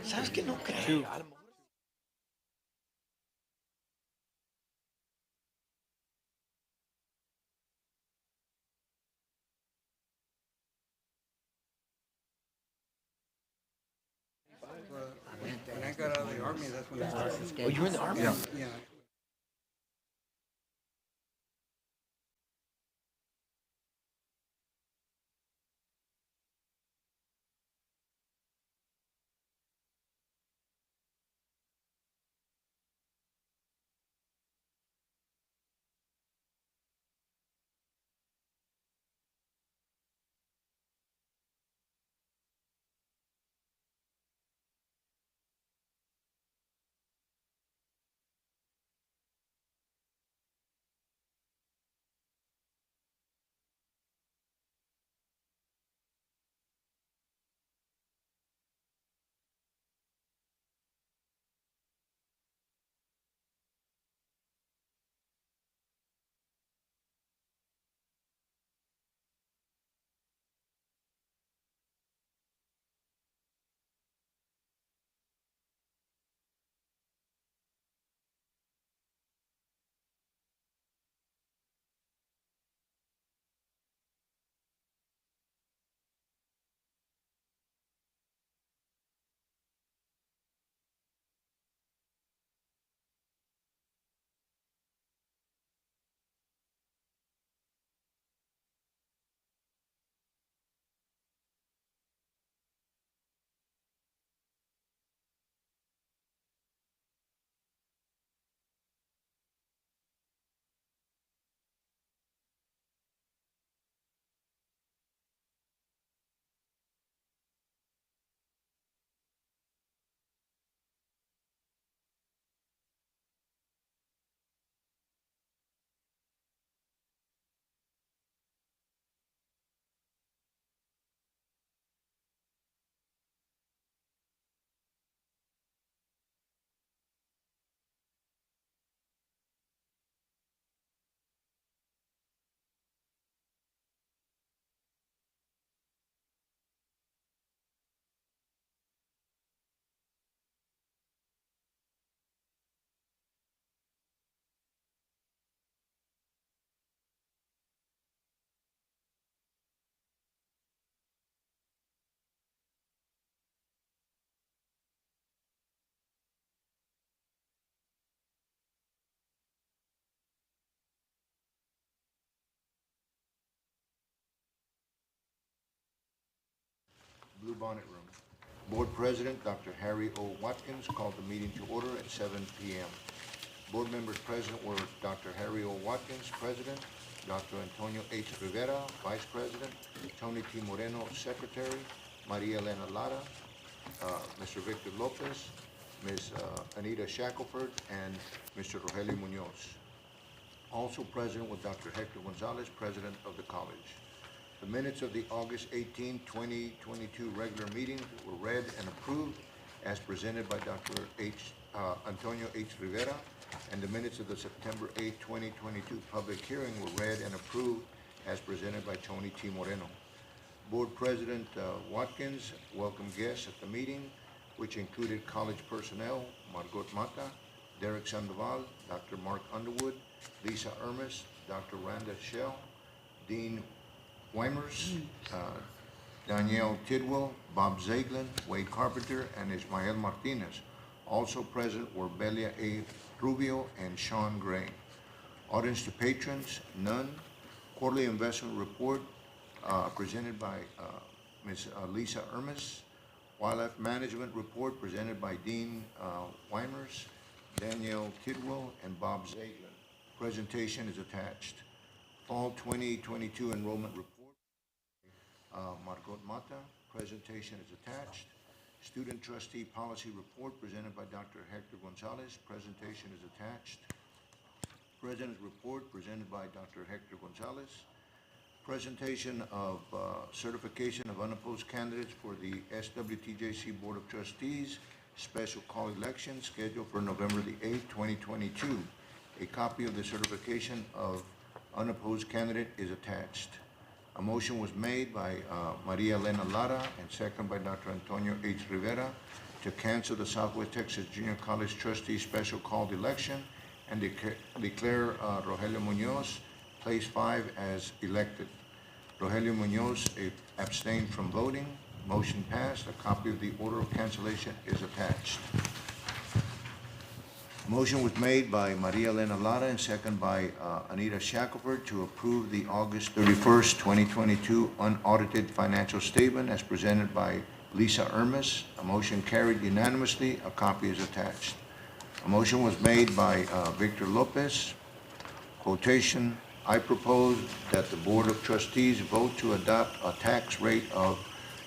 ¿Sabes qué? No creo. A lo mejor. When I got out of the army, that's when I started. Oh, you were in the army? Yeah. Bluebonnet Room. Board President Dr. Harry O. Watkins called the meeting to order at 7 p.m. Board members present were Dr. Harry O. Watkins, President, Dr. Antonio H. Rivera, Vice President, Tony T. Moreno, Secretary, Maria Elena Lara, Mr. Victor Lopez, Ms. Anita Shackelford, and Mr. Rogelio Munoz. Also present was Dr. Hector Gonzalez, President of the college. The minutes of the August 18, 2022 regular meeting were read and approved as presented by Dr. Antonio H. Rivera, and the minutes of the September 8, 2022 public hearing were read and approved as presented by Tony T. Moreno. Board President Watkins welcomed guests at the meeting, which included college personnel, Margot Mata, Derek Sandoval, Dr. Mark Underwood, Lisa Ermes, Dr. Randa Shell, Dean Weimers, Danielle Tidwell, Bob Zaglin, Wade Carpenter, and Ismael Martinez. Also present were Belia A. Rubio and Sean Gray. Audience to patrons, none. Quarterly investment report presented by Ms. Lisa Ermes. Wildlife management report presented by Dean Weimers, Danielle Tidwell, and Bob Zaglin. Presentation is attached. Fall 2022 enrollment report. Margot Mata, presentation is attached. Student trustee policy report presented by Dr. Hector Gonzalez, presentation is attached. President's report presented by Dr. Hector Gonzalez. Presentation of certification of unopposed candidates for the SWTJC Board of Trustees, special call election scheduled for November the 8th, 2022. A copy of the certification of unopposed candidate is attached. A motion was made by Maria Elena Lara and second by Dr. Antonio H. Rivera to cancel the Southwest Texas Junior College Trustee Special Called Election and declare Rogelio Munoz, place 5, as elected. Rogelio Munoz abstained from voting. Motion passed. A copy of the order of cancellation is attached. Motion was made by Maria Elena Lara and second by Anita Shackelford to approve the August 31st, 2022 unaudited financial statement as presented by Lisa Ermes. A motion carried unanimously. A copy is attached. A motion was made by Victor Lopez. Quotation, I propose that the Board of Trustees vote to adopt a tax rate of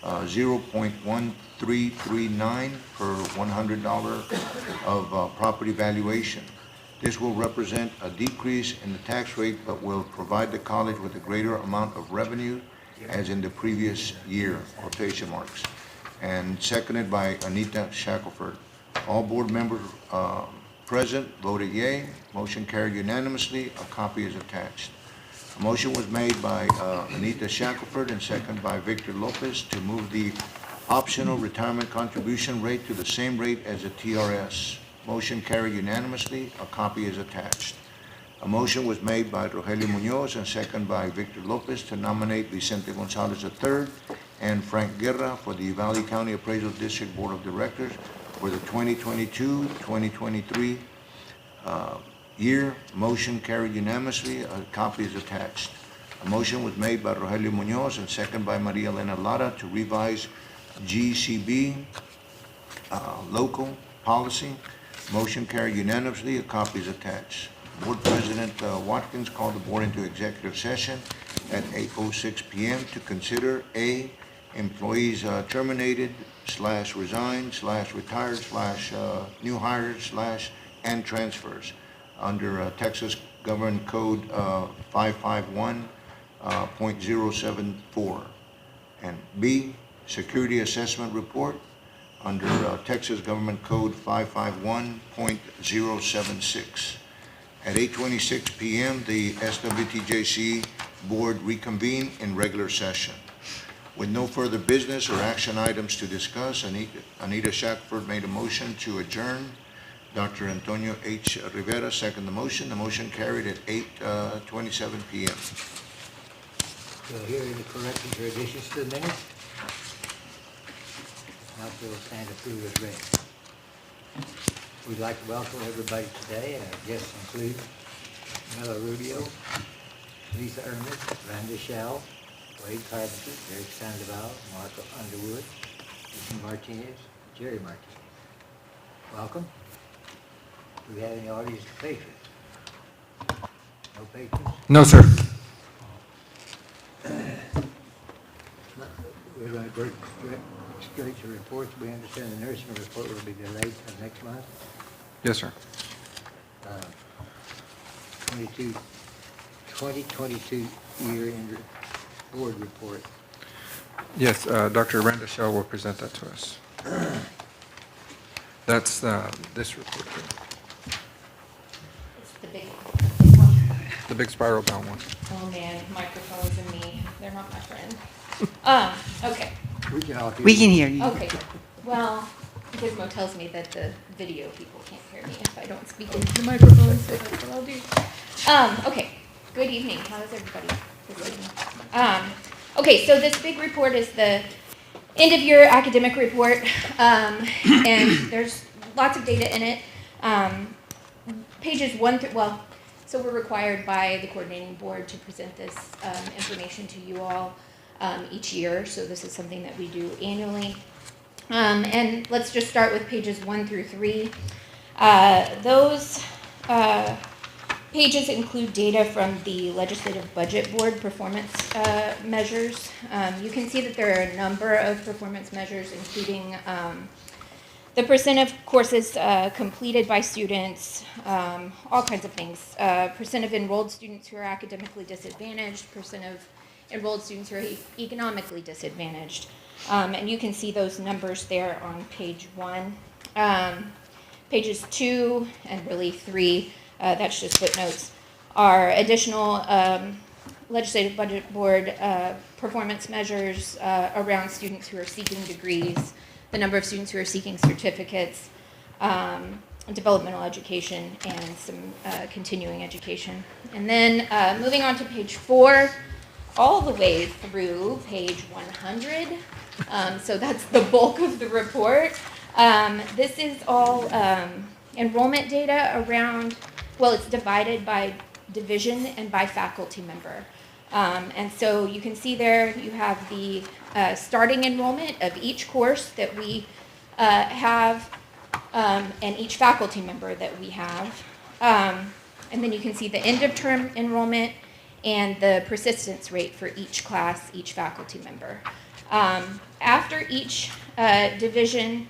0.1339 per $100 of property valuation. This will represent a decrease in the tax rate, but will provide the college with a greater amount of revenue as in the previous year, quotation marks. And seconded by Anita Shackelford. All board members present voted yea. Motion carried unanimously. A copy is attached. A motion was made by Anita Shackelford and second by Victor Lopez to move the optional retirement contribution rate to the same rate as the TRS. Motion carried unanimously. A copy is attached. A motion was made by Rogelio Munoz and second by Victor Lopez to nominate Vicente Gonzalez III and Frank Guerra for the Valley County Appraisal District Board of Directors for the 2022-2023 year. Motion carried unanimously. A copy is attached. A motion was made by Rogelio Munoz and second by Maria Elena Lara to revise GCB local policy. Motion carried unanimously. A copy is attached. Board President Watkins called the board into executive session at 8:06 p.m. to consider A, employees terminated / resigned / retired / new hires / and transfers under Texas Government Code 551.074. And B, security assessment report under Texas Government Code 551.076. At 8:26 p.m., the SWTJC board reconvened in regular session. With no further business or action items to discuss, Anita Shackelford made a motion to adjourn. Dr. Antonio H. Rivera seconded the motion. The motion carried at 8:27 p.m. So here are the corrections or additions to the minutes. Now we'll stand approved as read. We'd like to welcome everybody today. Our guests include Mela Rubio, Lisa Ermes, Randa Shell, Wade Carpenter, Eric Sandoval, Marco Underwood, Ethan Martinez, Jerry Martinez. Welcome. Do we have any audience patrons? No patrons? No, sir. We're going to go straight to reports. We understand the nursing report will be delayed till next month. Yes, sir. 2022 year-end board report. Yes, Dr. Randa Shell will present that to us. That's this report here. It's the big one. The big spiral bound one. Oh man, microphones and me, they're not my friend. Okay, We can all hear We you. can hear you. okay. Well, Gizmo tells me that the video people can't hear me if I don't speak into the microphone, so that's what I'll do. Okay, good evening. How is everybody this evening? Okay, so this big report is the end of year academic report, and there's lots of data in it. Pages 1 through, so we're required by the coordinating board to present this information to you all each year, so this is something that we do annually. And let's just start with pages 1 through 3. Those pages include data from the Legislative Budget Board performance measures. You can see that there are a number of performance measures, including the percent of courses completed by students, all kinds of things. Percent of enrolled students who are academically disadvantaged, percent of enrolled students who are economically disadvantaged. And you can see those numbers there on page 1. Pages 2 and really 3, that's just footnotes, are additional Legislative Budget Board performance measures around students who are seeking degrees, the number of students who are seeking certificates, developmental education, and some continuing education. And then moving on to page 4, all the way through page 100. So that's the bulk of the report. This is all enrollment data around, well, it's divided by division and by faculty member. And so you can see there you have the starting enrollment of each course that we have and each faculty member that we have. And then you can see the end of term enrollment and the persistence rate for each class, each faculty member. After each division,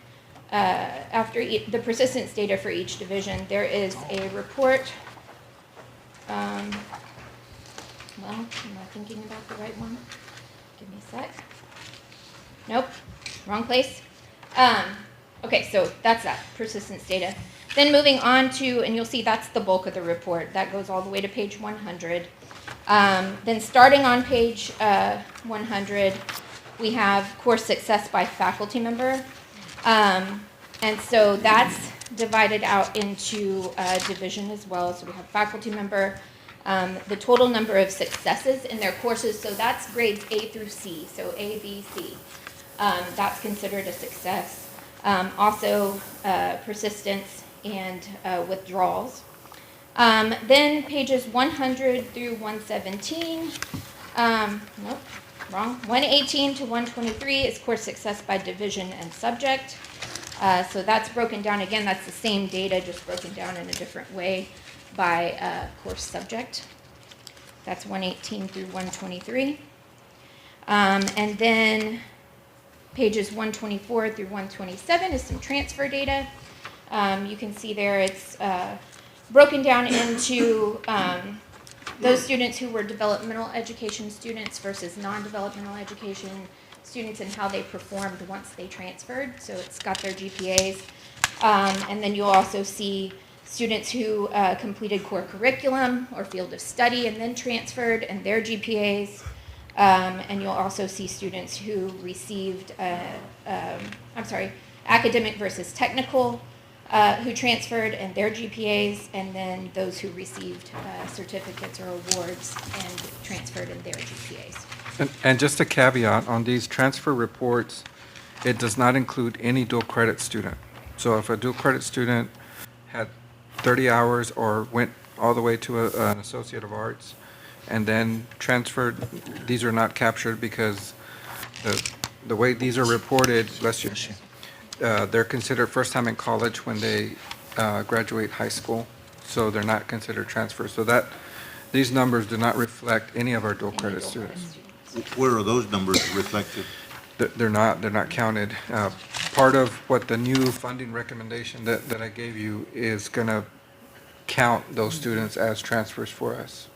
the persistence data for each division, there is a report. Well, am I thinking about the right one? Give me a sec. Nope, wrong place. Okay, so that's that, persistence data. Then moving on to, and you'll see that's the bulk of the report. That goes all the way to page 100. Then starting on page 100, we have course success by faculty member. And so that's divided out into division as well. So we have faculty member, the total number of successes in their courses. So that's grades A through C, so A, B, C. That's considered a success. Also persistence and withdrawals. Then pages 100 through 117, nope, wrong. 118 to 123 is course success by division and subject. So that's broken down again. That's the same data, just broken down in a different way by course subject. That's 118 through 123. And then pages 124 through 127 is some transfer data. You can see there it's broken down into those students who were developmental education students versus non-developmental education students and how they performed once they transferred. So it's got their GPAs. And then you'll also see students who completed core curriculum or field of study and then transferred and their GPAs. And you'll also see students who received, academic versus technical, who transferred and their GPAs, and then those who received certificates or awards and transferred and their GPAs. And just a caveat, on these transfer reports, it does not include any dual credit student. So if a dual credit student had 30 hours or went all the way to an Associate of Arts and then transferred, these are not captured because the way these are reported, bless you, they're considered first time in college when they graduate high school, so they're not considered transfers. So that these numbers do not reflect any of our dual credit students. Where are those numbers reflected? They're not counted. Part of what the new funding recommendation that I gave you is going to count those students as transfers for us.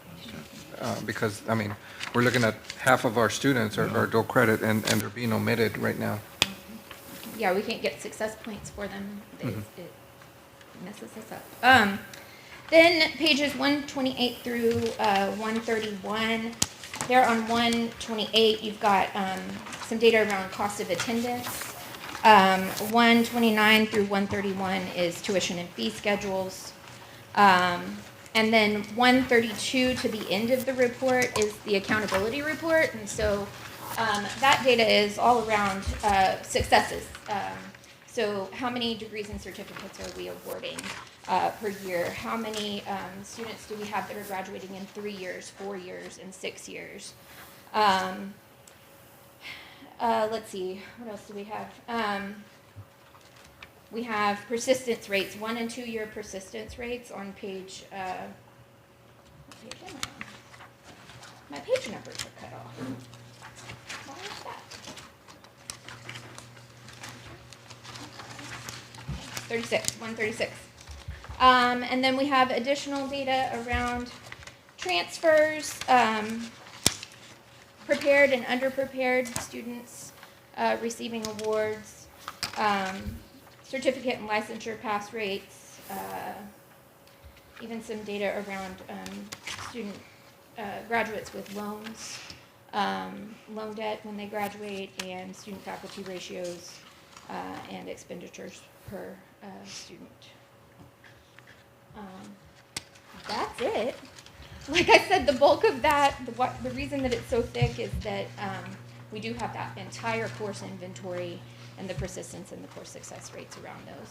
Because, I mean, we're looking at half of our students are dual credit and they're being omitted right now. Yeah, we can't get success points for them. It messes us up. Then pages 128 through 131. There on 128, you've got some data around cost of attendance. 129 through 131 is tuition and fee schedules. And then 132 to the end of the report is the accountability report. And so that data is all around successes. So how many degrees and certificates are we awarding per year? How many students do we have that are graduating in 3 years, 4 years, and 6 years? Let's see, what else do we have? We have persistence rates, 1 and 2 year persistence rates on page, what page am I on? My page numbers are cut off. Why is that? 36, 136. And then we have additional data around transfers, prepared and underprepared students receiving awards, certificate and licensure pass rates, even some data around student graduates with loans, loan debt when they graduate, and student-faculty ratios and expenditures per student. That's it. Like I said, the bulk of that, the reason that it's so thick is that we do have that entire course inventory and the persistence and the course success rates around those.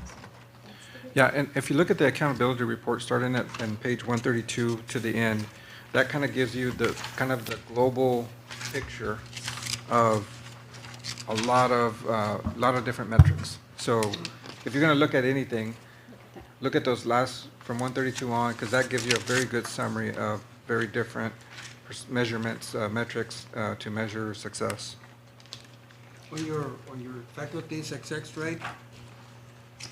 So that's the big Yeah, and if you look at the accountability report, starting at page 132 to the end, that kind of gives you the kind of the global picture of a lot of different metrics. So if you're going to look at anything, look at those last from 132 on, because that gives you a very good summary of very different measurements, metrics to measure success. On your faculty success rate,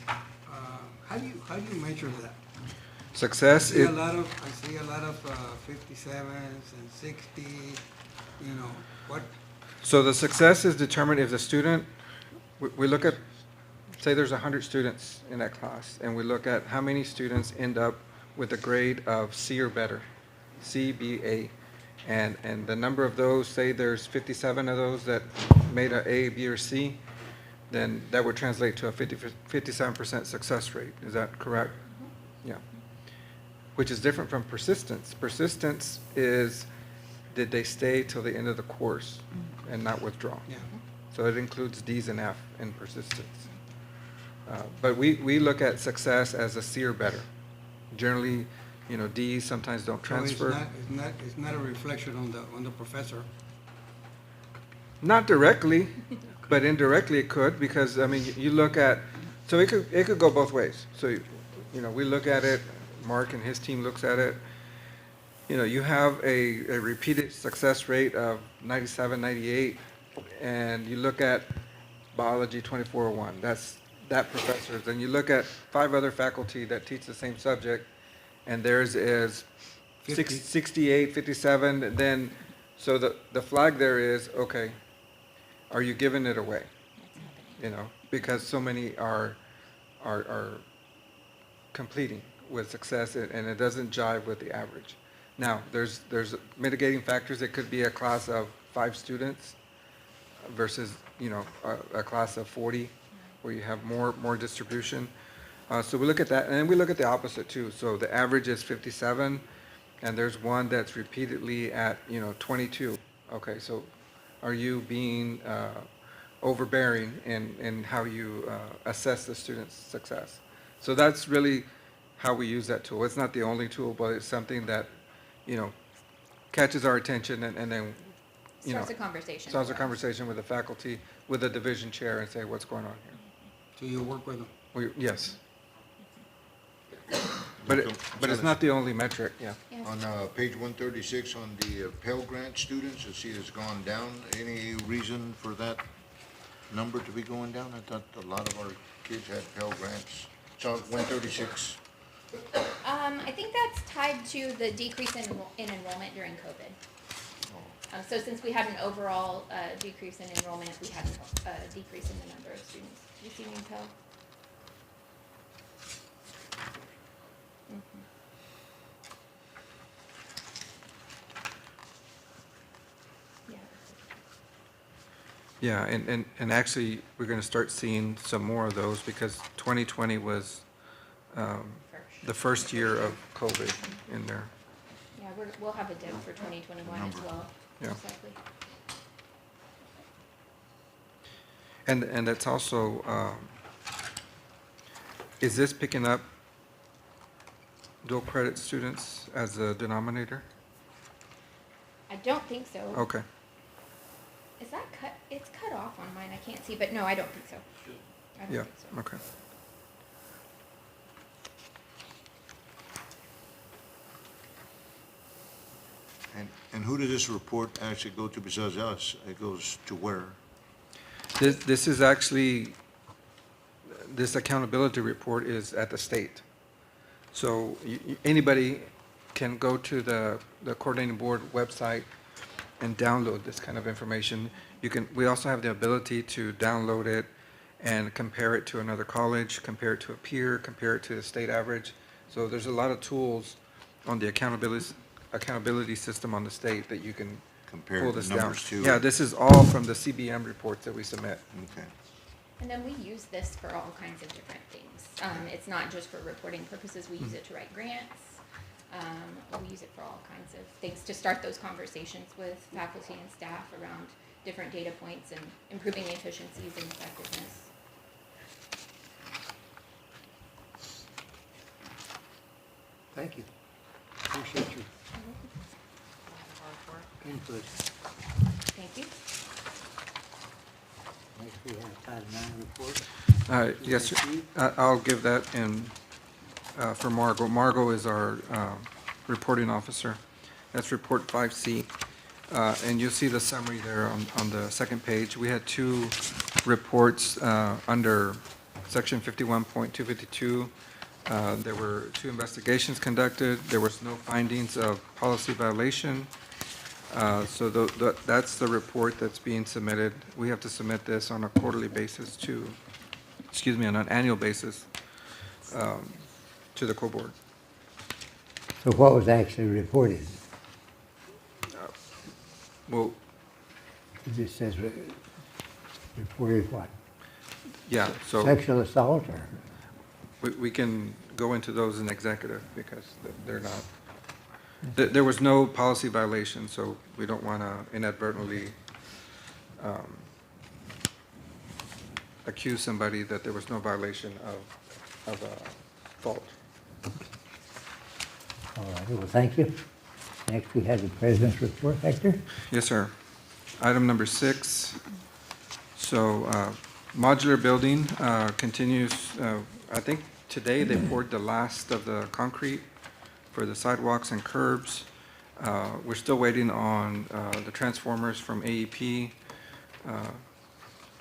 how do you measure that? Success I see is a lot of 57s and 60. You know what? so the success is determined if the student. We look at, say there's 100 students in that class, and we look at how many students end up with a grade of C or better, C, B, A. And the number of those, say there's 57 of those that made a A, B, or C, then that would translate to a 57% success rate. Is that correct? Yeah. Which is different from persistence. Persistence is, did they stay till the end of the course and not withdraw? Yeah. So it includes D's and F in persistence. But we look at success as a C or better. Generally, D's sometimes don't transfer. So it's not a reflection on the professor. Not directly, but indirectly it could, because you look at, so it could go both ways. So we look at it, Mark and his team looks at it. You have a repeated success rate of 97, 98, and you look at biology 2401. That's that professor. Then you look at 5 other faculty that teach the same subject, and theirs is 68, 57. Then, so the flag there is, okay, are you giving it away? Because so many are completing with success, and it doesn't jive with the average. Now, there's mitigating factors. It could be a class of 5 students versus, a class of 40, where you have more distribution. So we look at that, and then we look at the opposite too. So the average is 57, and there's one that's repeatedly at 22. Okay, so are you being overbearing in how you assess the student's success? So that's really how we use that tool. It's not the only tool, but it's something that catches our attention, and then starts a conversation. Starts a conversation with the faculty, with the division chair, and say what's going on here. So you work with them. Yes. But it's not the only metric, yeah. Yeah. On page 136, on the Pell Grant students, I see it's gone down. Any reason for that number to be going down? I thought a lot of our kids had Pell Grants. So 136. I think that's tied to the decrease in enrollment during COVID. So since we had an overall decrease in enrollment, we had a decrease in the number of students receiving Pell. Yeah, and actually, we're going to start seeing some more of those, because 2020 was the first year of COVID in there. Yeah, we'll have a dip for 2021 as well, Yeah. most likely. And that's also, is this picking up dual credit students as a denominator? I don't think so. Okay. Is that cut? It's cut off on mine. I can't see, but no, I don't think so. I don't Yeah, think so. okay. And who does this report actually go to besides us? It goes to where? This is actually, this accountability report is at the state. So anybody can go to the coordinating board website and download this kind of information. We also have the ability to download it and compare it to another college, compare it to a peer, compare it to the state average. So there's a lot of tools on the accountability system on the state that you can Compare pull the this down. numbers to. Yeah, this is all from the CBM reports that we submit. Okay. And then we use this for all kinds of different things. It's not just for reporting purposes. We use it to write grants. We use it for all kinds of things to start those conversations with faculty and staff around different data points and improving the efficiencies and effectiveness. Thank you. Appreciate your input. Thank you. Next, we have Title IX report. Yes, sir. I'll give that in for Margot. Margot is our reporting officer. That's report 5C. And you'll see the summary there on the second page. We had two reports under section 51.252. There were two investigations conducted. There was no findings of policy violation. So that's the report that's being submitted. We have to submit this on a quarterly basis on an annual basis to the co-board. So what was actually reported? Well, It just says reported what? yeah, so Sexual assault or? we can go into those in executive because they're not, there was no policy violation, so we don't want to inadvertently accuse somebody that there was no violation of a fault. All right, well, thank you. Next, we have the president's report, Hector. Yes, sir. Item number 6. So modular building continues. I think today they poured the last of the concrete for the sidewalks and curbs. We're still waiting on the transformers from AEP.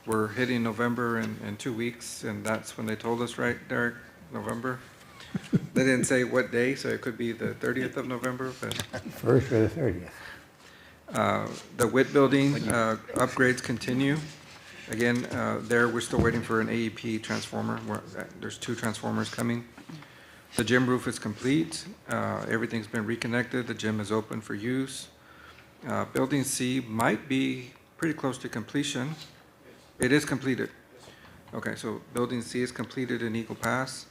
We're hitting November in 2 weeks, and that's when they told us, right, Derek? November? They didn't say what day, so it could be the 30th of November, but First or the 30th? the WIT building upgrades continue. Again, there, we're still waiting for an AEP transformer. There's 2 transformers coming. The gym roof is complete. Everything's been reconnected. The gym is open for use. Building C might be pretty close to completion. It is completed. Okay, so Building C is completed in Eagle Pass.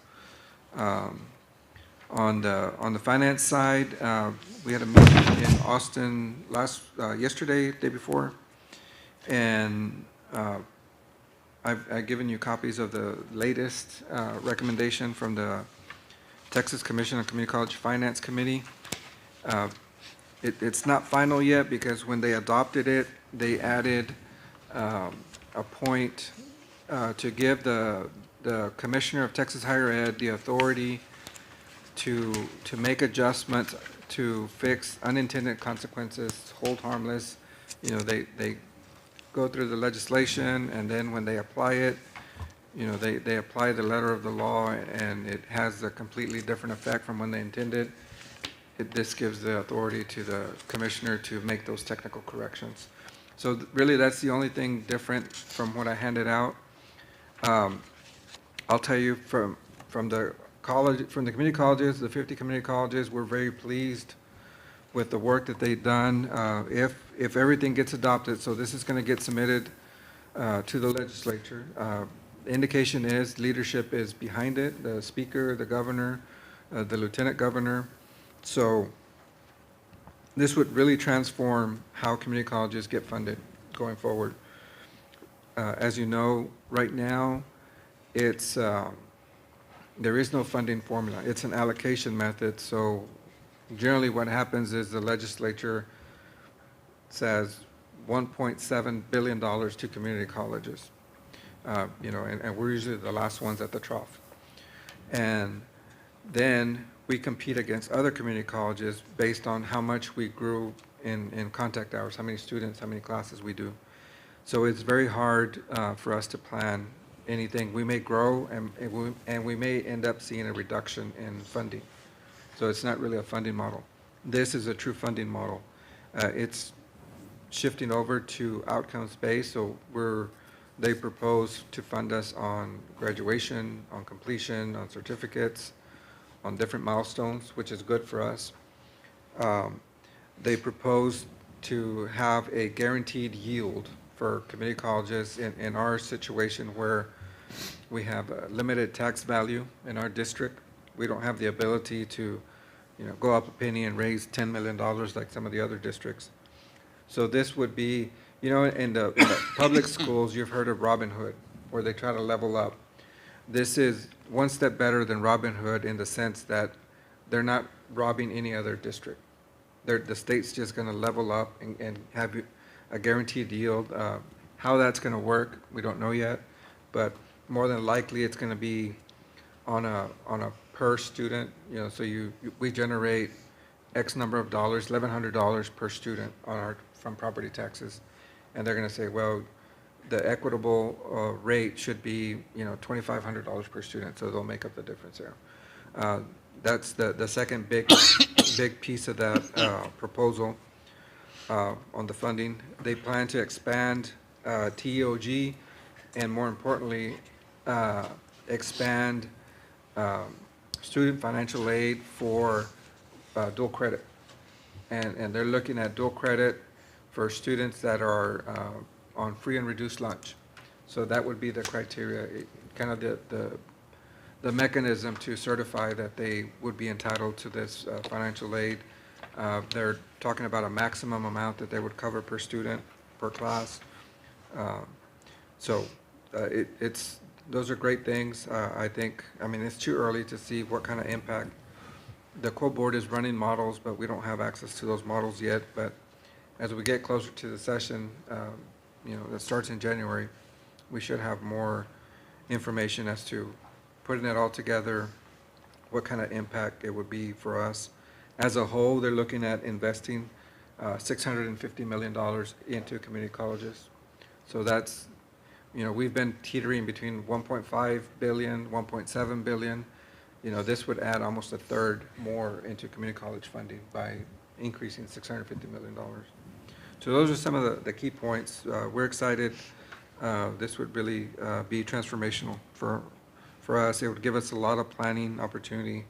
On the finance side, we had a meeting in Austin yesterday, day before, and I've given you copies of the latest recommendation from the Texas Commission on Community College Finance Committee. It's not final yet because when they adopted it, they added a point to give the Commissioner of Texas Higher Ed the authority to make adjustments to fix unintended consequences, hold harmless. You know, they go through the legislation, and then when they apply it, you know, they apply the letter of the law, and it has a completely different effect from when they intended. This gives the authority to the commissioner to make those technical corrections. So really, that's the only thing different from what I handed out. I'll tell you from the community colleges, the 50 community colleges, we're very pleased with the work that they've done. If everything gets adopted, so this is going to get submitted to the legislature. The indication is leadership is behind it, the speaker, the governor, the lieutenant governor. So this would really transform how community colleges get funded going forward. As you know, right now, it's there is no funding formula. It's an allocation method. So generally what happens is the legislature says $1.7 billion to community colleges. You know, and we're usually the last ones at the trough. And then we compete against other community colleges based on how much we grew in contact hours, how many students, how many classes we do. So it's very hard for us to plan anything. We may grow and we may end up seeing a reduction in funding. So it's not really a funding model. This is a true funding model. It's shifting over to outcomes-based, so they propose to fund us on graduation, on completion, on certificates, on different milestones, which is good for us. They propose to have a guaranteed yield for community colleges in our situation where we have a limited tax value in our district. We don't have the ability to, go up a penny and raise $10 million like some of the other districts. So this would be, in the public schools, you've heard of Robin Hood, where they try to level up. This is one step better than Robin Hood in the sense that they're not robbing any other district. The state's just going to level up and have a guaranteed yield. How that's going to work, we don't know yet, but more than likely it's going to be on a per student. So we generate X number of dollars, $1,100 per student from property taxes, and they're going to say, well, the equitable rate should be $2,500 per student, so they'll make up the difference there. That's the second big piece of that proposal on the funding. They plan to expand TEOG, and more importantly, expand student financial aid for dual credit. And they're looking at dual credit for students that are on free and reduced lunch. So that would be the criteria, kind of the mechanism to certify that they would be entitled to this financial aid. They're talking about a maximum amount that they would cover per student, per class. Those are great things. I think, it's too early to see what kind of impact. The co-board is running models, but we don't have access to those models yet. But as we get closer to the session, that starts in January, we should have more information as to putting it all together, what kind of impact it would be for us. As a whole, they're looking at investing $650 million into community colleges. So that's, we've been teetering between 1.5 billion, 1.7 billion. This would add almost a third more into community college funding by increasing $650 million. So those are some of the key points. We're excited. This would really be transformational for us. It would give us a lot of planning opportunity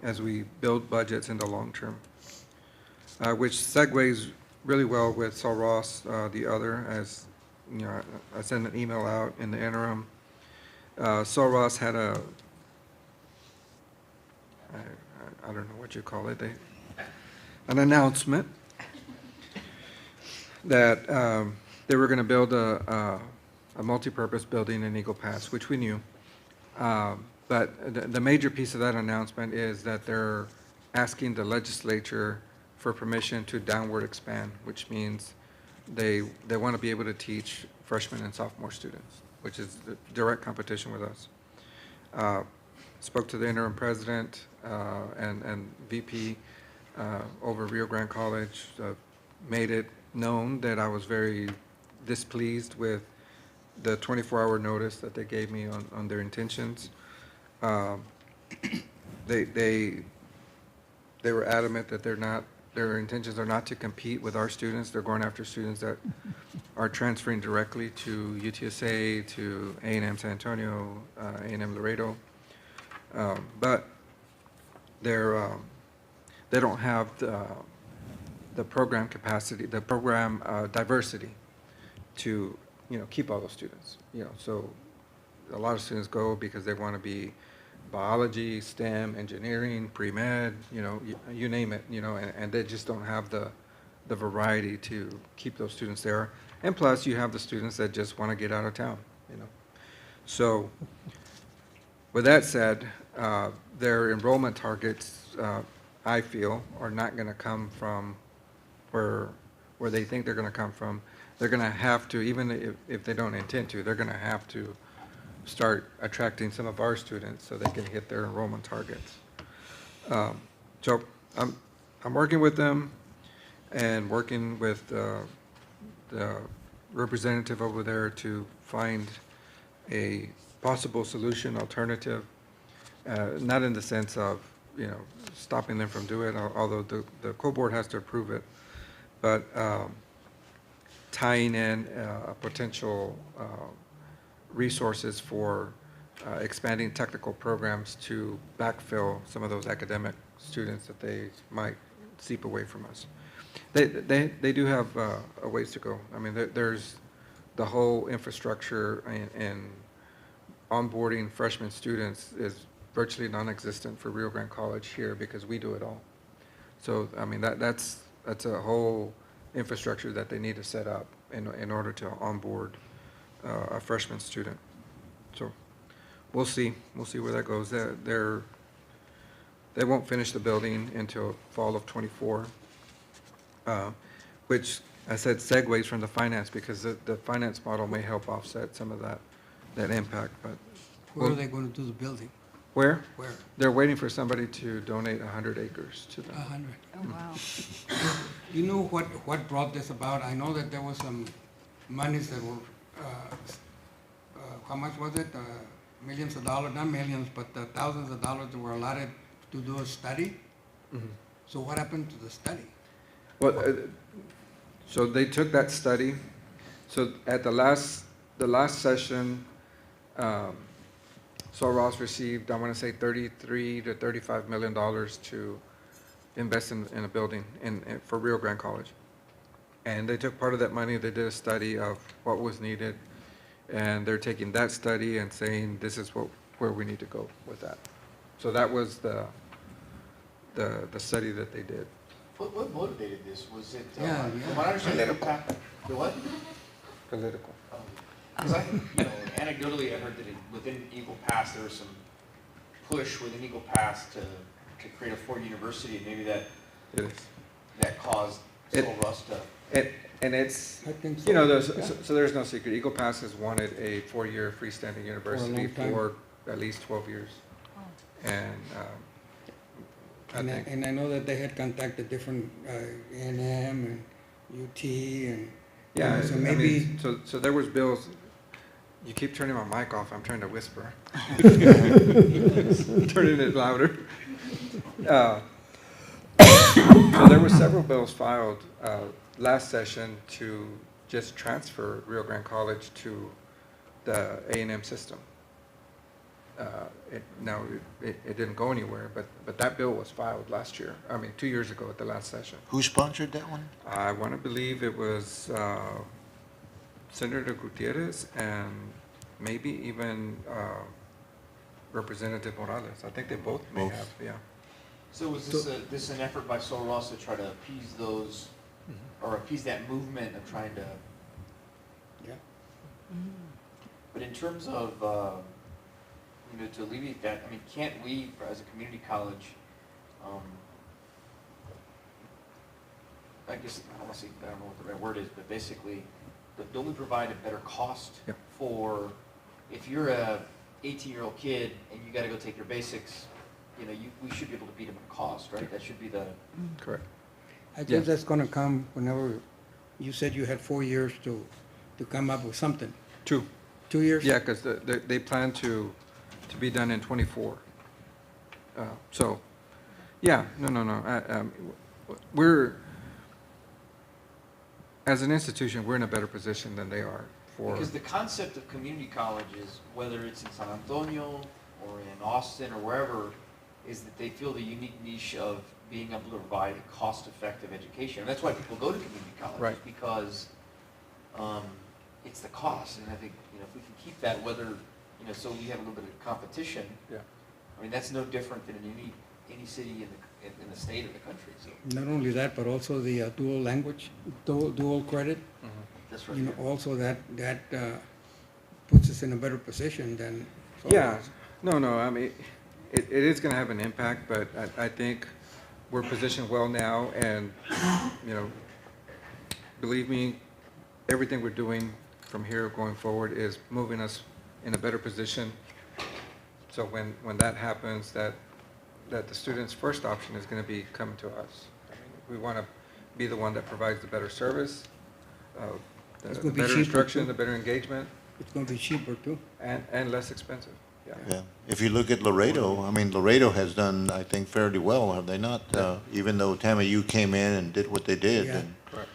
as we build budgets in the long term, which segues really well with Saul Ross, the other, as I sent an email out in the interim. Saul Ross had I don't know what you call it, an announcement that they were going to build a multi-purpose building in Eagle Pass, which we knew. But the major piece of that announcement is that they're asking the legislature for permission to downward expand, which means they want to be able to teach freshman and sophomore students, which is the direct competition with us. Spoke to the interim president and VP over Rio Grande College, made it known that I was very displeased with the 24-hour notice that they gave me on their intentions. They were adamant that their intentions are not to compete with our students. They're going after students that are transferring directly to UTSA, to A&M San Antonio, A&M Laredo. But they don't have the program capacity, the program diversity to keep all those students. So a lot of students go because they want to be biology, STEM, engineering, pre-med, you name it, and they just don't have the variety to keep those students there. And plus, you have the students that just want to get out of town, So with that said, their enrollment targets, I feel, are not going to come from where they think they're going to come from. They're going to have to, even if they don't intend to, they're going to have to start attracting some of our students so they can hit their enrollment targets. So I'm working with them and working with the representative over there to find a possible solution, alternative, not in the sense of stopping them from doing it, although the co-board has to approve it, but tying in a potential resources for expanding technical programs to backfill some of those academic students that they might seep away from us. They do have a ways to go. I mean, there's the whole infrastructure and onboarding freshman students is virtually non-existent for Rio Grande College here because we do it all. So, I mean, that's a whole infrastructure that they need to set up in order to onboard a freshman student. So, we'll see where that goes. They won't finish the building until fall of '24, which I said segues from the finance because the finance model may help offset some of that impact, but. Where are they going to do the building? Where? Where? They're waiting for somebody to donate 100 acres to them. 100. Oh, wow. You know what brought this about? I know that there was some monies that were, how much was it? Millions of dollars, not millions, but thousands of dollars that were allotted to do a study. Mhm. So what happened to the study? Well, so they took that study. So at the last session, Sol Ross received, I want to say, $33 to $35 million to invest in a building for Rio Grande College. And they took part of that money, they did a study of what was needed, and they're taking that study and saying, this is where we need to go with that. So that was the study that they did. What motivated this? Was it, Yeah, from what I understand, the what? Political. Because anecdotally, I heard that within Eagle Pass, there was some push within Eagle Pass to create a Ford University, and maybe It is. that caused It- Sol Ross to. And it's, I think so. you know, Yeah. so there's no secret. Eagle Pass has wanted a 4-year freestanding university time. for at least 12 years. And I think, And I know that they had contacted different A&M and UT and. yeah, So I maybe, mean, so there was bills. You keep turning my mic off. I'm trying to whisper. Turning it louder. So there were several bills filed last session to just transfer Rio Grande College to the A&M system. It didn't go anywhere, but that bill was filed last year. I mean, 2 years ago at the last session. Who sponsored that one? I want to believe it was Senator Gutierrez and maybe even Representative Morales. I think they both may Both. have, yeah. So was this an effort by Sol Ross to try to appease those, or appease that movement of trying to? yeah. But in terms of, to alleviate that, I mean, can't we, as a community college, I guess, honestly, I don't know what the right word is, but basically, don't we provide a better cost Yep. for, if you're a 18-year-old kid and you gotta go take your basics, we should be able to beat them in cost, right? That should be the, Correct. I think Yes. that's gonna come whenever, you said you had 4 years to come up with something. 2. 2 years? Yeah, because they plan to be done in '24. So, yeah, no. We're, as an institution, we're in a better position than they are for. because the concept of community college is, whether it's in San Antonio or in Austin or wherever, is that they feel the unique niche of being able to provide a cost-effective education. And that's why people go to community college. Right. Because it's the cost, and I think, if we can keep that, whether, so we have a little bit of competition. Yeah. I mean, that's no different than in any city in the state or the country, so. Not only that, but also the dual language, dual credit, Mhm. That's right. also that puts us in a better position than. Yeah, no, I mean, it is going to have an impact, but I think we're positioned well now, and, believe me, everything we're doing from here going forward is moving us in a better position. So when that happens, that the student's first option is going to be coming to us. I mean, we want to be the one that provides the better service, It's the gonna be better cheaper, instruction, too. the better engagement, It's gonna be cheaper too. and less expensive, yeah. Yeah. If you look at Laredo, I mean, Laredo has done, I think, fairly well, have they not? Even though TAMU came in and did what they did. Yeah. And Correct.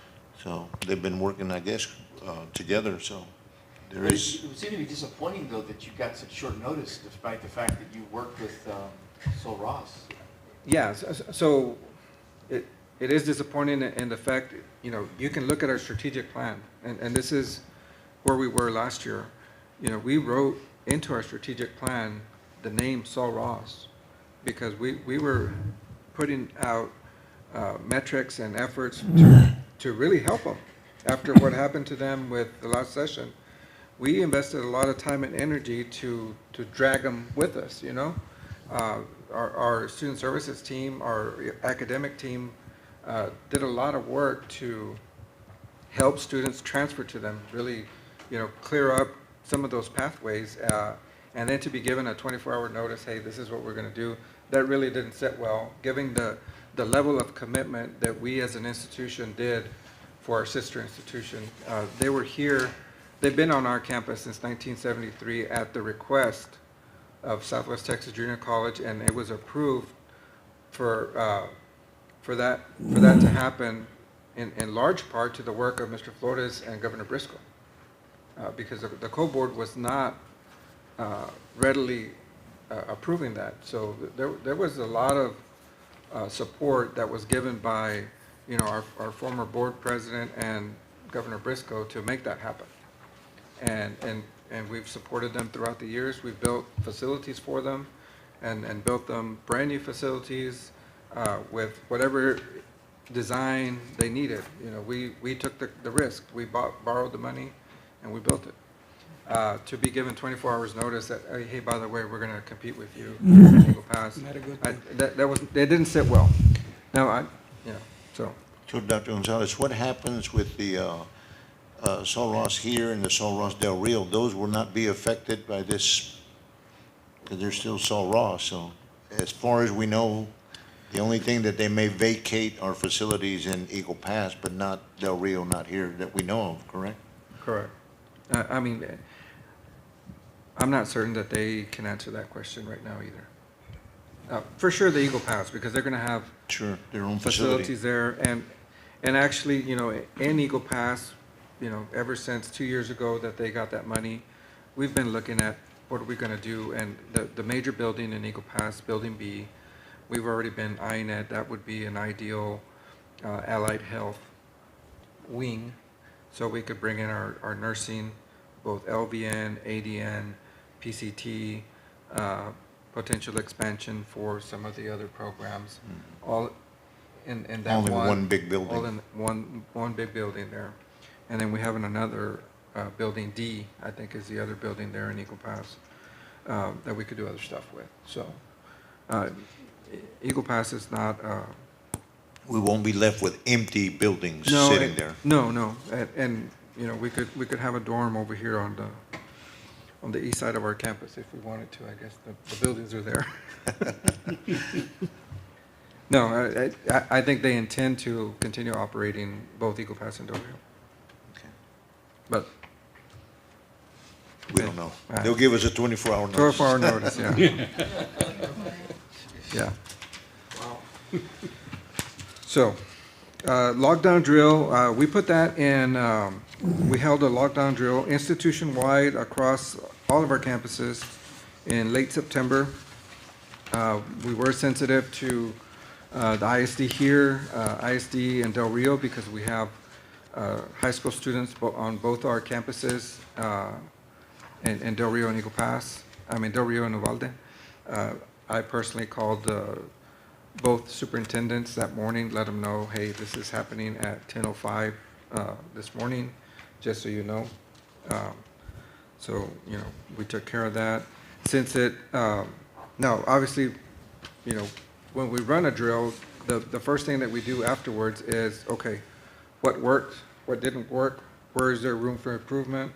so they've been working, I guess, together, so there But is. it would seem to be disappointing, though, that you got such short notice, despite the fact that you worked with Sol Ross. Yeah, so it is disappointing in the fact, you know, you can look at our strategic plan, and this is where we were last year. You know, we wrote into our strategic plan the name Saul Ross because we were putting out metrics and efforts to really help them after what happened to them with the last session. We invested a lot of time and energy to drag them with us, you know. Our student services team, our academic team did a lot of work to help students transfer to them, really, you know, clear up some of those pathways, and then to be given a 24-hour notice, hey, this is what we're going to do, that really didn't sit well, giving the level of commitment that we as an institution did for our sister institution. They were here, they've been on our campus since 1973 at the request of Southwest Texas Junior College, and it was approved for that to happen in large part to the work of Mr. Flores and Governor Briscoe, because the co-board was not readily approving that. So there was a lot of support that was given by, you know, our former board president and Governor Briscoe to make that happen. And we've supported them throughout the years. We've built facilities for them and built them brand new facilities with whatever design they needed. You know, we took the risk. We borrowed the money and we built it. To be given 24 hours notice that, hey, by the way, we're going to compete with you in Eagle Pass. Not a good thing. That didn't sit well. Now, so. So, Dr. Gonzalez, what happens with the Sol Ross here and the Sol Ross Del Rio? Those will not be affected by this because they're still Sol Ross. So as far as we know, the only thing that they may vacate are facilities in Eagle Pass, but not Del Rio, not here that we know of, correct? Correct. I mean, I'm not certain that they can answer that question right now either. For sure, the Eagle Pass, because they're going to have Sure, their own facility. facilities there, and actually, you know, in Eagle Pass, you know, ever since 2 years ago that they got that money, we've been looking at what are we going to do, and the major building in Eagle Pass, Building B, we've already been eyeing it. That would be an ideal allied health wing, so we could bring in our nursing, both LVN, ADN, PCT, potential expansion for some of the other programs, all in that All in one big building. all in one big building there. And then we have another building D, I think is the other building there in Eagle Pass, that we could do other stuff with. So Eagle Pass is not We won't be left with empty buildings no, sitting there. No, and you know, we could have a dorm over here on the east side of our campus if we wanted to. I guess the buildings are there. No, I think they intend to continue operating both Eagle Pass and Del Rio. Okay. But We don't know. Right. They'll give us a 24-hour notice. 24-hour notice, yeah. Yeah. So, lockdown drill, we put that in, we held a lockdown drill institution-wide across all of our campuses in late September. We were sensitive to the ISD here, ISD and Del Rio, because we have high school students on both our campuses, and Del Rio and Eagle Pass, Del Rio and Uvalde. I personally called both superintendents that morning, let them know, hey, this is happening at 10:05 this morning, just so you know. So, you know, we took care of that. Since it, now, obviously, you know, when we run a drill, the first thing that we do afterwards is, okay, what worked, what didn't work, where is there room for improvement?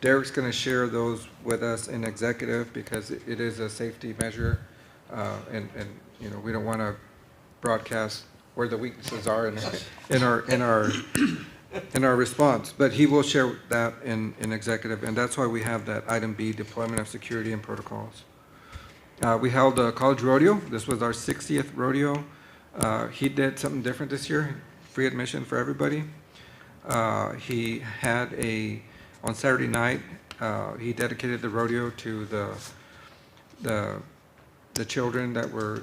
Derek's going to share those with us in executive because it is a safety measure, and you know, we don't want to broadcast where the weaknesses are in our response. But he will share that in executive, and that's why we have that item B, deployment of security and protocols. We held a college rodeo. This was our 60th rodeo. He did something different this year, free admission for everybody. He had on Saturday night, he dedicated the rodeo to the children that were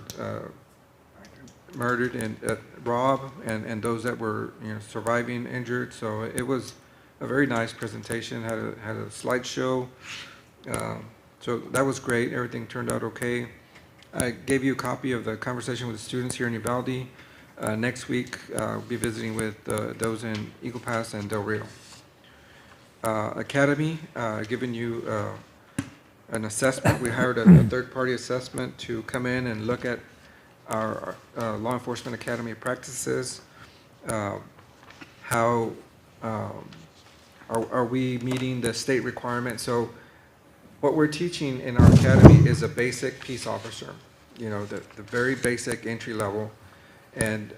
murdered, and Rob, and those that were, surviving injured. So it was a very nice presentation. Had a slideshow. So that was great. Everything turned out okay. I gave you a copy of the conversation with the students here in Uvalde. Next week, I'll be visiting with those in Eagle Pass and Del Rio. Academy, giving you an assessment. We hired a third-party assessment to come in and look at our law enforcement academy practices. How are we meeting the state requirement? So what we're teaching in our academy is a basic peace officer, the very basic entry level. And,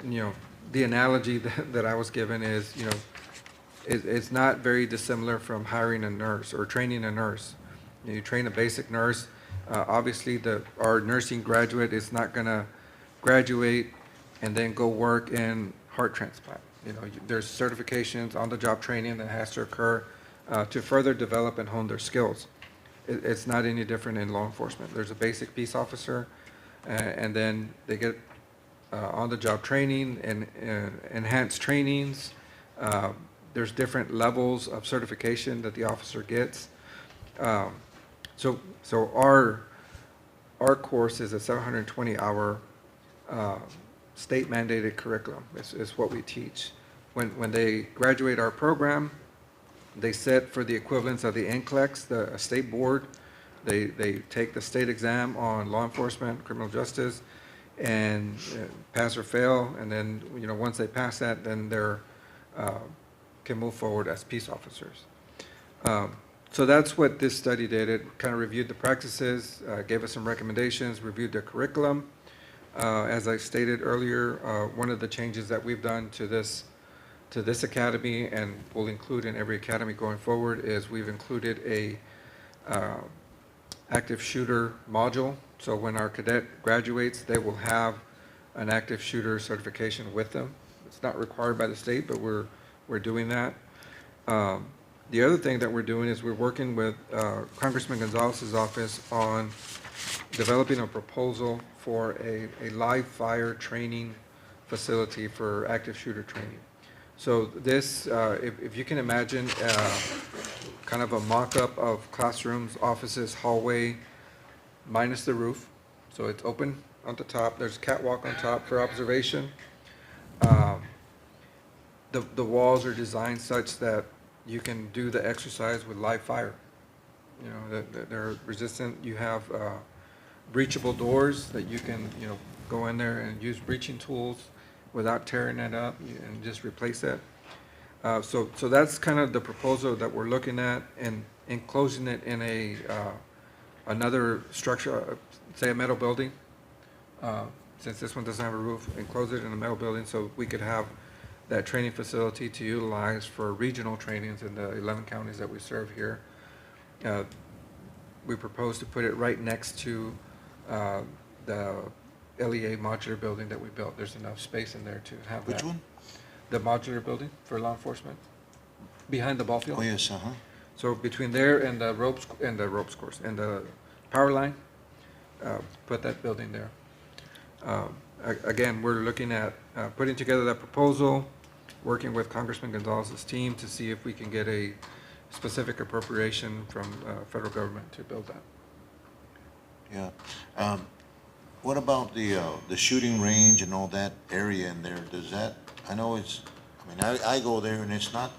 the analogy that I was given is, it's not very dissimilar from hiring a nurse or training a nurse. You train a basic nurse. Obviously, our nursing graduate is not going to graduate and then go work in heart transplant. There's certifications, on-the-job training that has to occur to further develop and hone their skills. It's not any different in law enforcement. There's a basic peace officer, and then they get on-the-job training and enhanced trainings. There's different levels of certification that the officer gets. So our course is a 720-hour state mandated curriculum. Is what we teach. When they graduate our program, they sit for the equivalence of the NCLEX, the state board. They take the state exam on law enforcement, criminal justice, and pass or fail. And then, once they pass that, then they're can move forward as peace officers. So that's what this study did. It kind of reviewed the practices, gave us some recommendations, reviewed the curriculum. As I stated earlier, one of the changes that we've done to this academy, and will include in every academy going forward, is we've included a active shooter module. So when our cadet graduates, they will have an active shooter certification with them. It's not required by the state, but we're doing that. The other thing that we're doing is we're working with Congressman Gonzalez's office on developing a proposal for a live fire training facility for active shooter training. So this, if you can imagine, kind of a mock-up of classrooms, offices, hallway, minus the roof. So it's open on the top. There's a catwalk on top for observation. The walls are designed such that you can do the exercise with live fire. They're resistant. You have breachable doors that you can, go in there and use breaching tools without tearing it up and just replace it. So that's kind of the proposal that we're looking at, and enclosing it in another structure, say a metal building. Since this one doesn't have a roof, enclose it in a metal building so we could have that training facility to utilize for regional trainings in the 11 counties that we serve here. We propose to put it right next to the LEA modular building that we built. There's enough space in there to have that. Which one? The modular building for law enforcement, behind the ball field. Oh, yes, So between there and the ropes course and the power line, put that building there. Again, we're looking at putting together that proposal, working with Congressman Gonzalez's team to see if we can get a specific appropriation from federal government to build that. Yeah. What about the shooting range and all that area in there? Does that, I know it's, I go there and it's not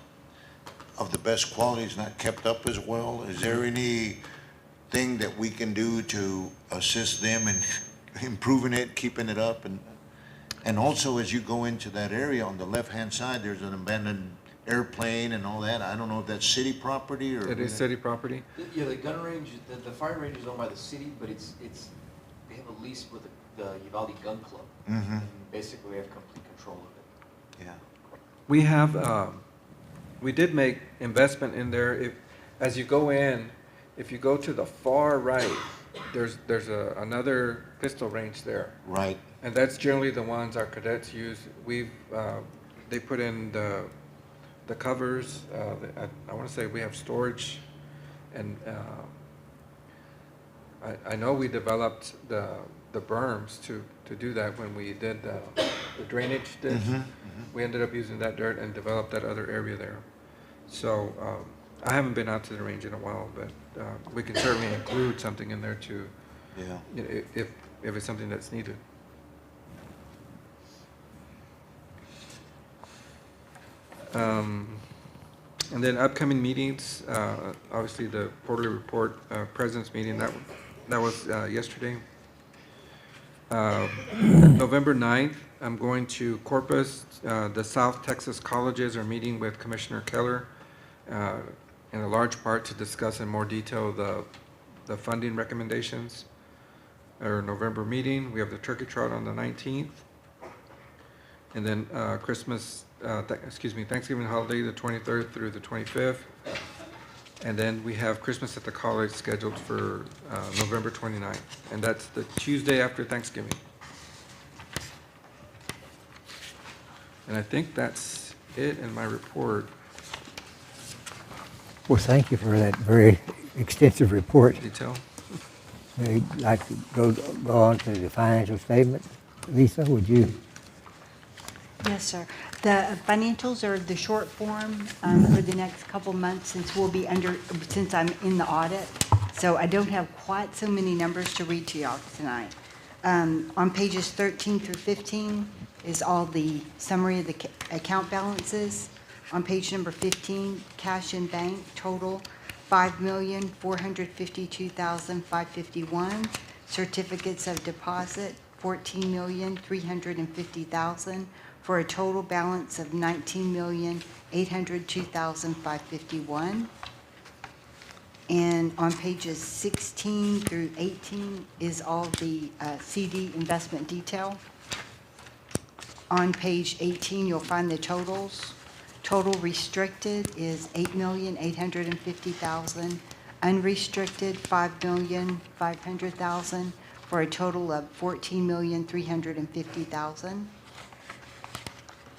of the best quality, it's not kept up as well. Is there anything that we can do to assist them in improving it, keeping it up? And also, as you go into that area on the left-hand side, there's an abandoned airplane and all that. I don't know if that's city property or... It is city property. Yeah, the gun range, the fire range is owned by the city, but they have a lease with the Uvalde Gun Club. Mm-hmm. And basically, we have complete control of it. Yeah. We have, we did make investment in there. As you go in, if you go to the far right, there's another pistol range there. Right. And that's generally the ones our cadets use. They put in the covers. I want to say we have storage, and I know we developed the the berms to do that when we did the drainage ditch. We ended up using that dirt and developed that other area there. So I haven't been out to the range in a while, but we can certainly include something in there to, Yeah. you know, if it's something that's needed. And then upcoming meetings, obviously the quarterly report, president's meeting, that was yesterday. November 9th, I'm going to Corpus. The South Texas colleges are meeting with Commissioner Keller in a large part to discuss in more detail the funding recommendations. Our November meeting, we have the turkey trot on the 19th. And then Thanksgiving holiday, the 23rd through the 25th. And then we have Christmas at the college scheduled for November 29th. And that's the Tuesday after Thanksgiving. And I think that's it in my report. Well, thank you for that very extensive report. Detail. I'd like to go on to the financial statement. Lisa, would you? Yes, sir. The financials are the short form for the next couple months since I'm in the audit. So I don't have quite so many numbers to read to y'all tonight. On pages 13 through 15 is all the summary of the account balances. On page number 15, cash in bank total $5,452,551. Certificates of deposit $14,350,000 for a total balance of $19,802,551. And on pages 16 through 18 is all the CD investment detail. On page 18, you'll find the totals. Total restricted is $8,850,000. Unrestricted, $5,500,000 for a total of $14,350,000.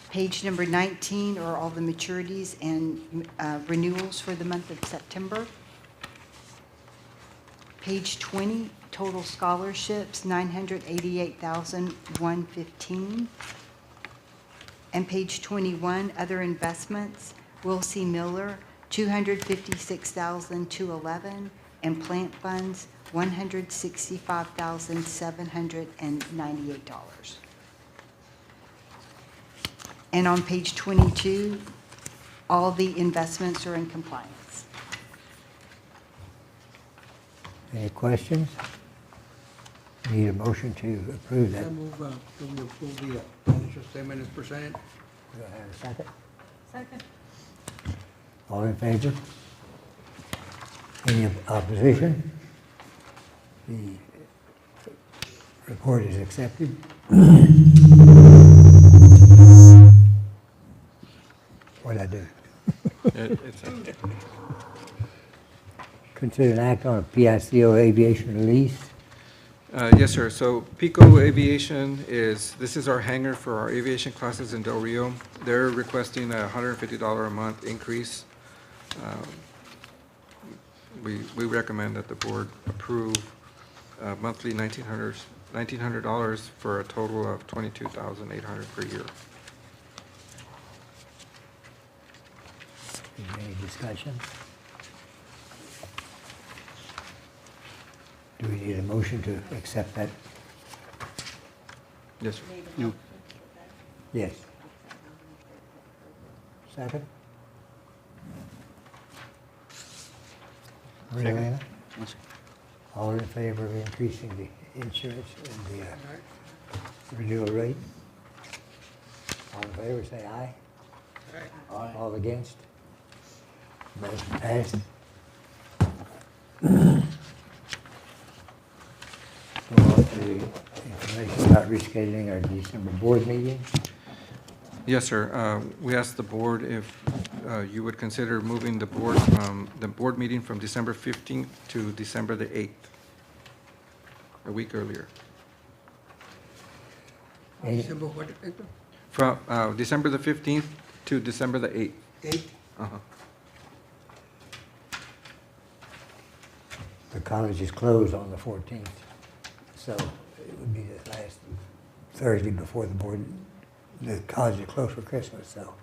Page number 19 are all the maturities and renewals for the month of September. Page 20, total scholarships, $988,115. And page 21, other investments, Will C. Miller, $256,211, and plant funds, $165,798. And on page 22, all the investments are in compliance. Any questions? Need a motion to approve that. I move to approve the financial statement as presented. Do I have a second? Second. All in favor? Any opposition? The report is accepted. What'd I do? Consider an act on a PICO aviation lease. Yes, sir. So Pico Aviation this is our hangar for our aviation classes in Del Rio. They're requesting a $150 a month increase. We recommend that the board approve monthly $1,900 for a total of $22,800 per year. Is there any discussion? Do we need a motion to accept that? Yes, sir. Yes. Second? Maria? All in favor of increasing the insurance and the renewal rate? All in favor, say aye. Aye. All against? Motion passed. Go on to information about rescheduling our December board meeting. Yes, sir. We asked the board if you would consider moving the board meeting from December 15th to December the 8th, a week earlier. December what, April? From December the 15th to December the 8th. 8th? Uh-huh. The college is closed on the 14th, so it would be the last Thursday before the college is closed for Christmas, so.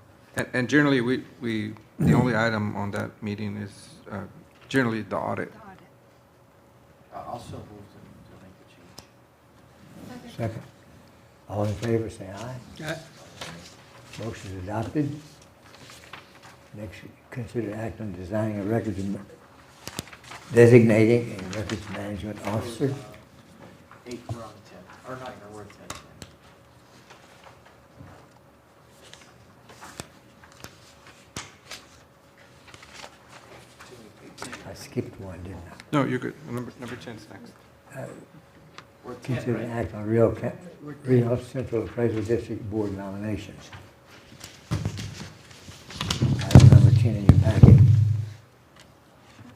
And generally, the only item on that meeting is generally the audit. I'll also move to make the change. Second. All in favor, say aye. Motion is adopted. Next, consider act on designing a records, designating a records management officer. 8, we're on the 10th, or 9, or we're at 10th. I skipped one, didn't I? No, you're good. Number 10's next. We're at 10, Consider right? act on Real Central Appraisal District Board nominations. Item number 10 in your packet. I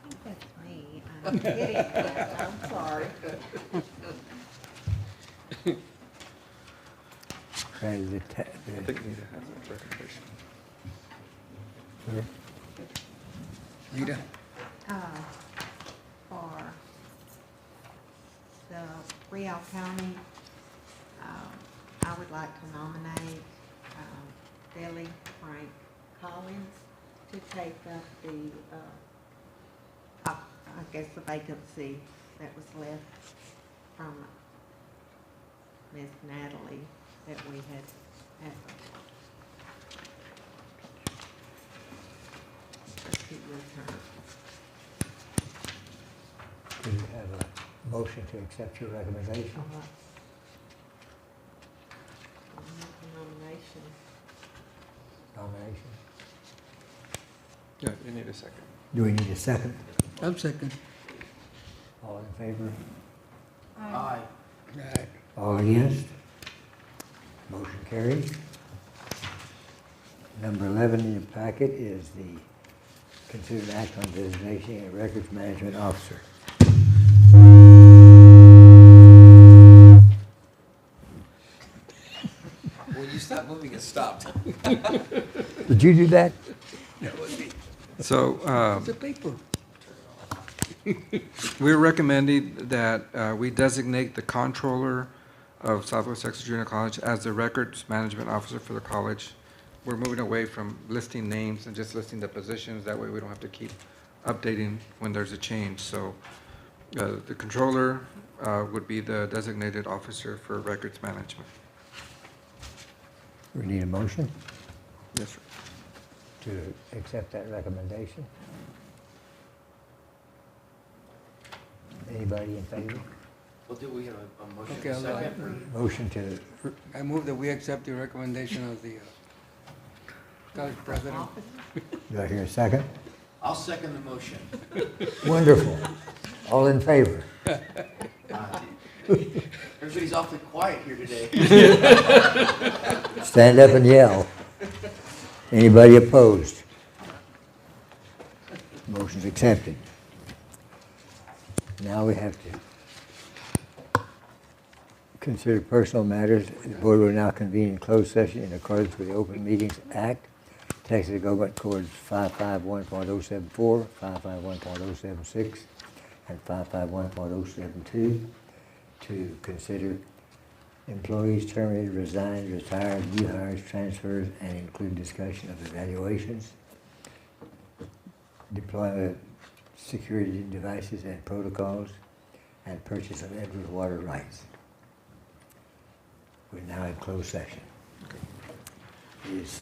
think that's me. I'm kidding. Yes, I'm sorry. Right, I think Nita has a recommendation. Sir? Rita? For the Real County, I would like to nominate Billy Frank Collins to take up the, I guess the vacancy that was left from Miss Natalie that we had keep with her. Do you have a motion to accept your recommendation? I'll make the nomination. Nomination? Yeah, you need a second. Do we need a second? I'm second. All in favor? Aye. Aye. All against? Motion carries. Number 11 in your packet is the considered act on designating a records management officer. When you stop moving, it stopped. Did you do that? So It's a paper. we're recommending that we designate the comptroller of Southwest Texas Junior College as the records management officer for the college. We're moving away from listing names and just listing the positions. That way we don't have to keep updating when there's a change. So the controller would be the designated officer for records management. We need a motion Yes, sir. to accept that recommendation. Anybody in favor? Well, do we have a motion Okay, in a I'll second? Motion to, I move that we accept the recommendation of the college president. do I hear a second? I'll second the motion. Wonderful. All in favor? Everybody's awfully quiet here today. Stand up and yell. Anybody opposed? Motion's accepted. Now we have to consider personal matters. The board will now convene in closed session in accordance with the Open Meetings Act, Texas Government Codes 551.074, 551.076, and 551.072 to consider employees terminated, resigned, retired, new hires, transfers, and include discussion of evaluations, deployment of security devices and protocols, and purchase of Edward water rights. We're now in closed session. Is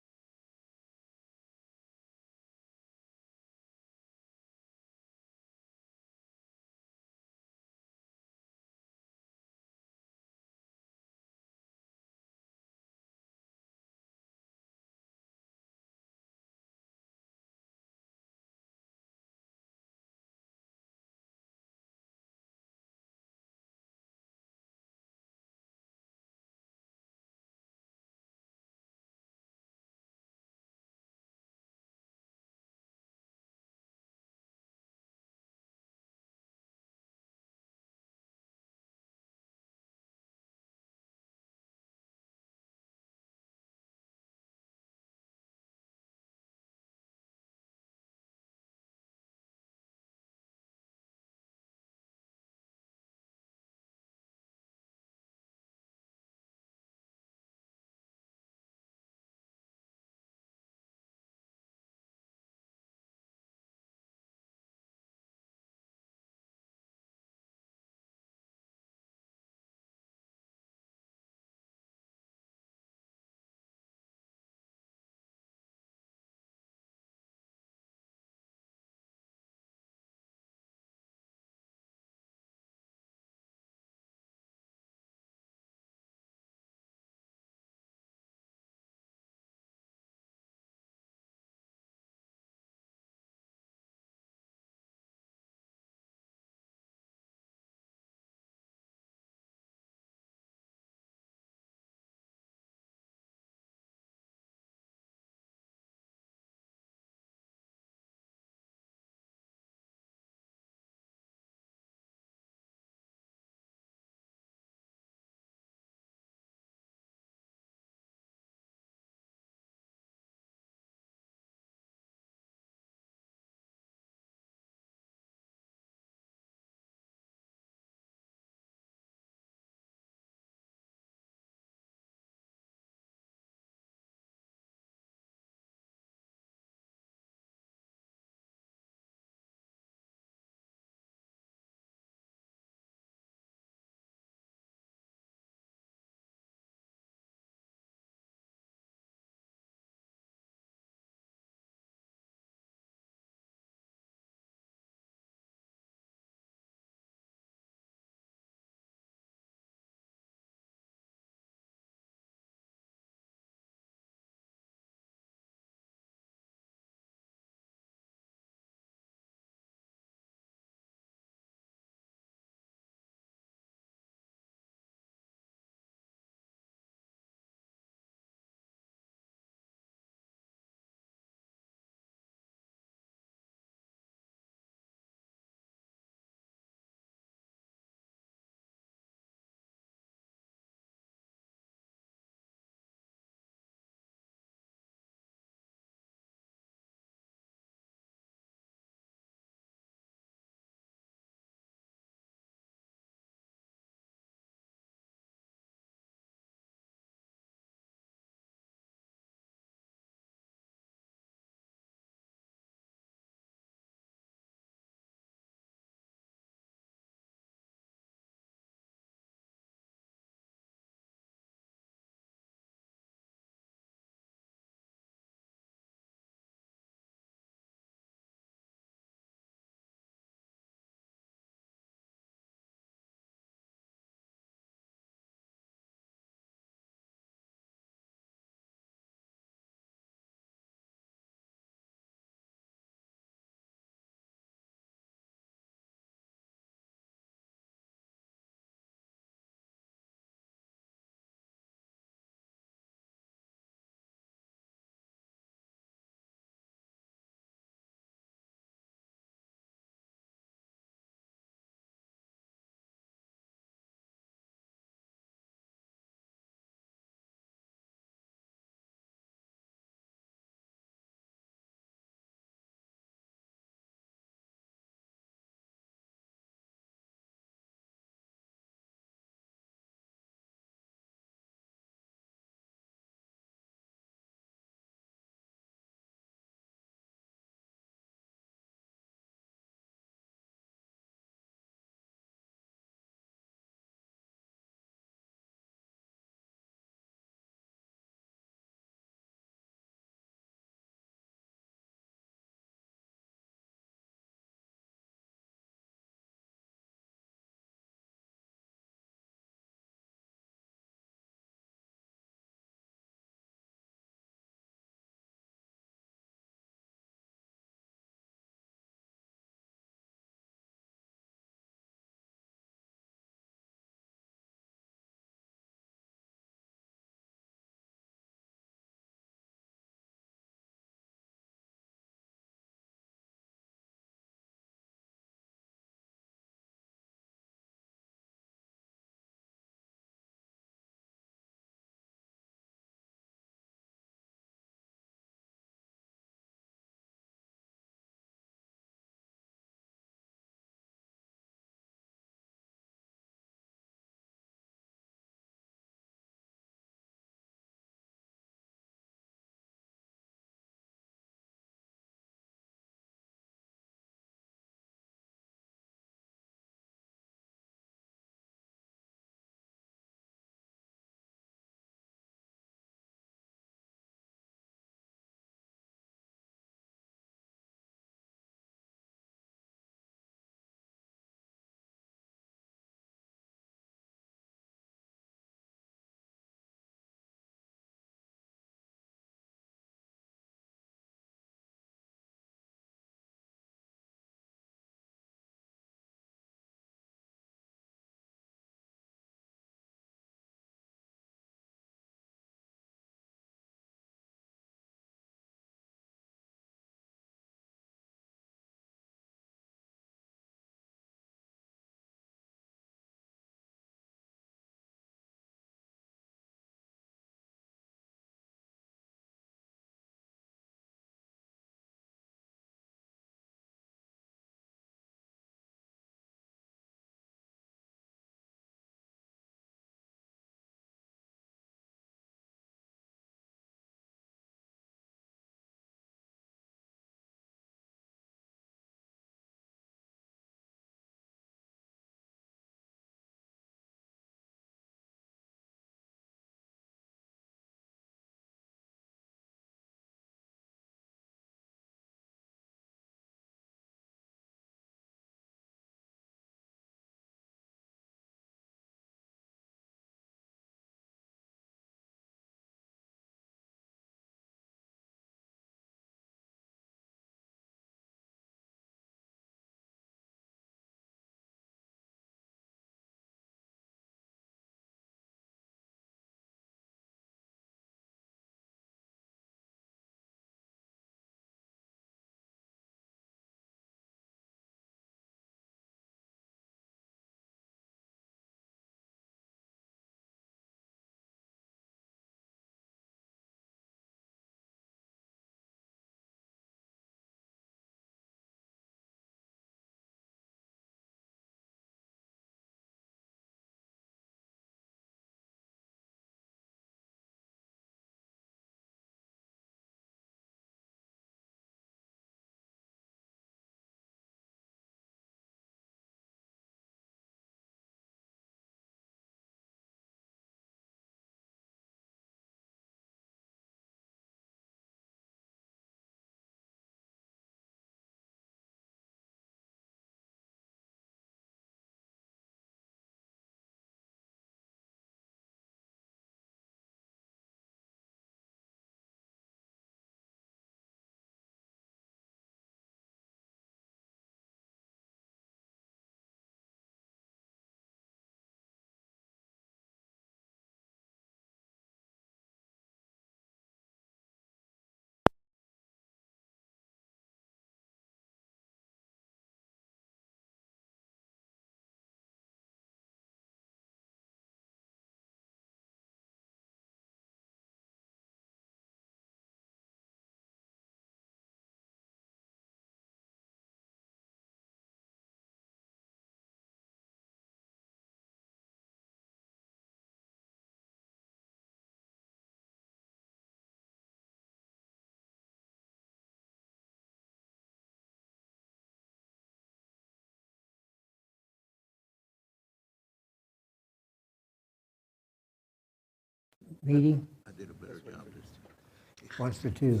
meeting? I did a better job this time. Once the two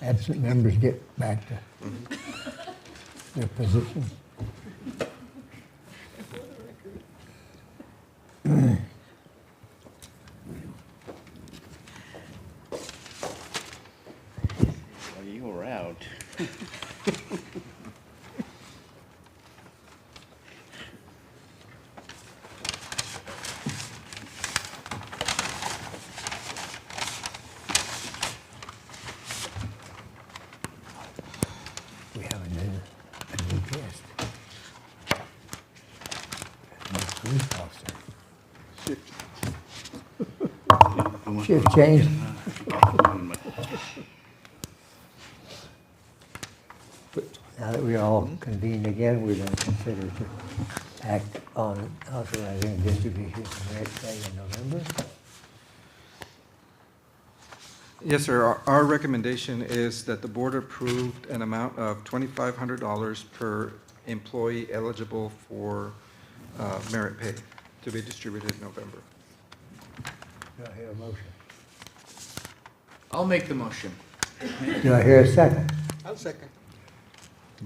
absent members get back to their positions. Well, you were out. We have a new guest. A new police officer. Shift change. Now that we're all convened again, we're going to consider to act on authorizing distribution of merit pay in November. Yes, sir. Our recommendation is that the board approved an amount of $2,500 per employee eligible for merit pay to be distributed in November. Do I hear a motion? I'll make the motion. Do I hear a second? I'll second.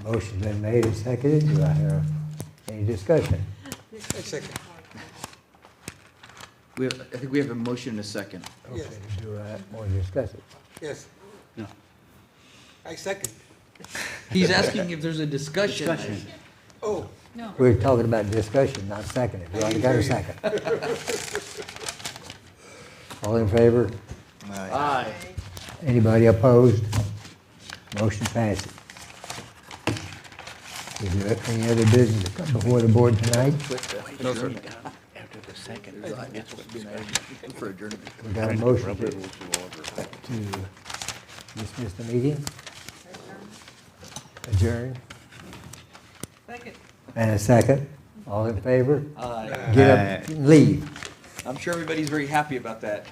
Motion's been made and seconded. Do I hear any discussion? I second. I think we have a motion and a second. Yes. Okay, do I want to discuss it? Yes. No. I second. He's asking if there's a discussion. Oh, We're talking about discussion, not seconded. Do I got a second? All in favor? Aye. Anybody opposed? Motion passes. Is there any other business to come before the board tonight? No, sir. After the second, it's what discussion for adjournment. We got a motion to dismiss the meeting? Adjourn? second. And a second? All in favor? Aye. Get up and leave. I'm sure everybody's very happy about that.